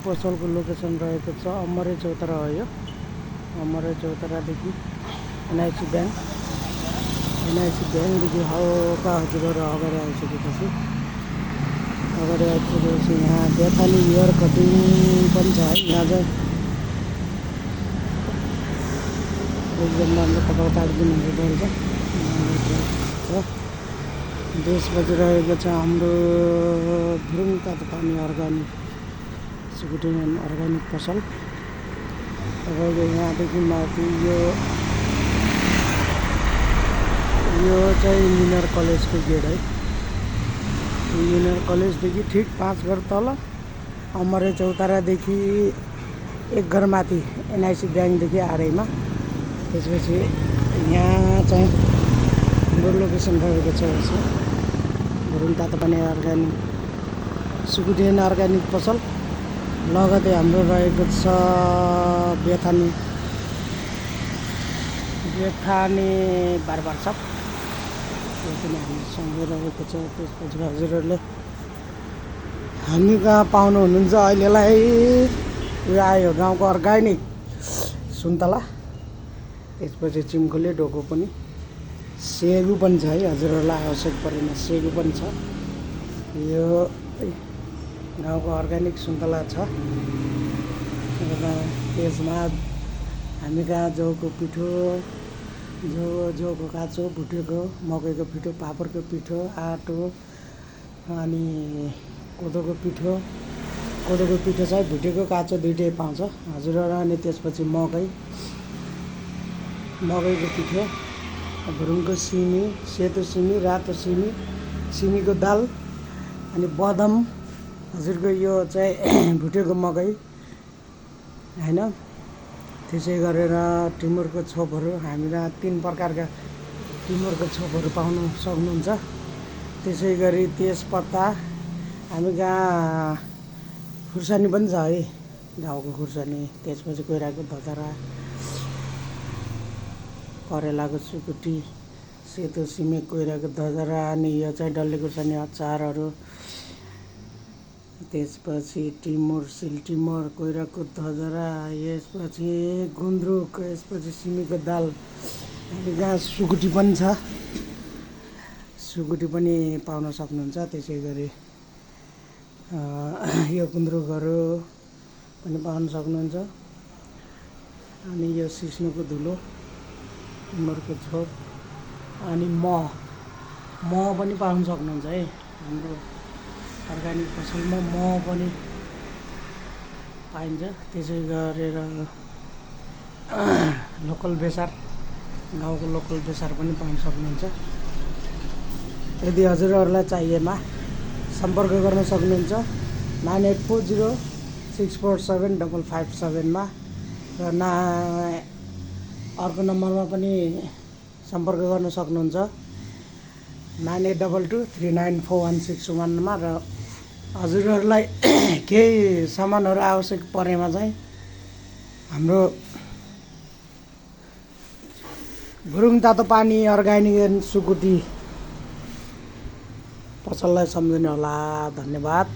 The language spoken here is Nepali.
पसलको लोकेसन रहेको छ अमरे चौतारा हो यो। अमरे चौतारादेखि एनआइसी ब्याङ्कदेखि हल्का हजुरहरू अगाडि आइसकेपछि यहाँ बेथानी हेयर कटिङ पनि छ है। यहाँ चाहिँ एकदम राम्रो कपाल काटिदिनुहुन्छ रहेछ। त्यसपछि रहेको छ हाम्रो भुरुङ तातो पानी अर्ग्यानिक सुकुटी अर्ग्यानिक पसल। तपाईँको यहाँदेखि माथि यो चाहिँ इन्जिनियर कलेजको गेट है। इन्जिनियर कलेजदेखि ठिक 5 घर तल अमरे चौतारादेखि 1 घर माथि एनआइसी ब्याङ्कदेखि आरैमा। त्यसपछि यहाँ चाहिँ हाम्रो लोकेसन रहेको छ यसमा भुरुङ तातो पानी अर्ग्यानिक सुकुटियन अर्ग्यानिक पसल। लगतै हाम्रो रहेको छ बेथानी बारबार सप त्यो पनि हामीसँगै रहेको छ। त्यसपछि हजुरहरूले हामी कहाँ पाउनु हुनुहुन्छ अहिलेलाई उयो आयो गाउँको अर्ग्यानिक सुन्तला। त्यसपछि चिम्खुले डोको पनि सेगु पनि छ है। हजुरहरूलाई आवश्यक परेमा सेगु पनि छ। यो गाउँको अर्ग्यानिक सुन्तला छ। त्यसमा हामी कहाँ जौको पिठो जौको काँचो भुटेको मकैको पिठो पापडको पिठो आँटो अनि कोदोको पिठो चाहिँ भुटेको काँचो दुइटै पाउँछ हजुरहरू। अनि त्यसपछि मकैको पिठो भुरुङको सिमी सेतो सिमी रातो सिमीको दाल अनि बदम हजुरको यो चाहिँ भुटेको मकै हैन। त्यसै गरेर टिमुरको छोपहरू हामीलाई 3 प्रकारका टिमुरको छोपहरू पाउन सक्नुहुन्छ। त्यसै गरी तेजपत्ता हामी कहाँ खुर्सानी पनि छ है गाउँको खुर्सानी। त्यसपछि कोइराको धतरा करेलाको सुकुटी सेतो सिमी कोइराको धतरा अनि यो चाहिँ डल्ले खुर्सानी अचारहरू। त्यसपछि टिमुर सिल्टिमुर कोइराको धजरा यसपछि गुन्द्रुक यसपछि सिमीको दाल। हामी कहाँ सुकुटी पनि छ सुकुटी पनि पाउन सक्नुहुन्छ। त्यसै गरी यो गुन्द्रुकहरू पनि पाउन सक्नुहुन्छ। अनि यो सिस्नुको धुलो टिमुरको छोप अनि मह पनि पाउन सक्नुहुन्छ है। हाम्रो अर्ग्यानिक पसलमा मह पनि पाइन्छ। त्यसै गरेर लोकल बेसार गाउँको लोकल बेसार पनि पाउन सक्नुहुन्छ। यदि हजुरहरूलाई चाहिएमा सम्पर्क गर्न सक्नुहुन्छ 9840647557 मा र अर्को नम्बरमा पनि सम्पर्क गर्न सक्नुहुन्छ 9822394161 मा। र हजुरहरूलाई केही सामानहरू आवश्यक परेमा चाहिँ हाम्रो भुरुङ तातो पानी अर्ग्यानिक सुकुटी पसललाई सम्झिनु होला। धन्यवाद।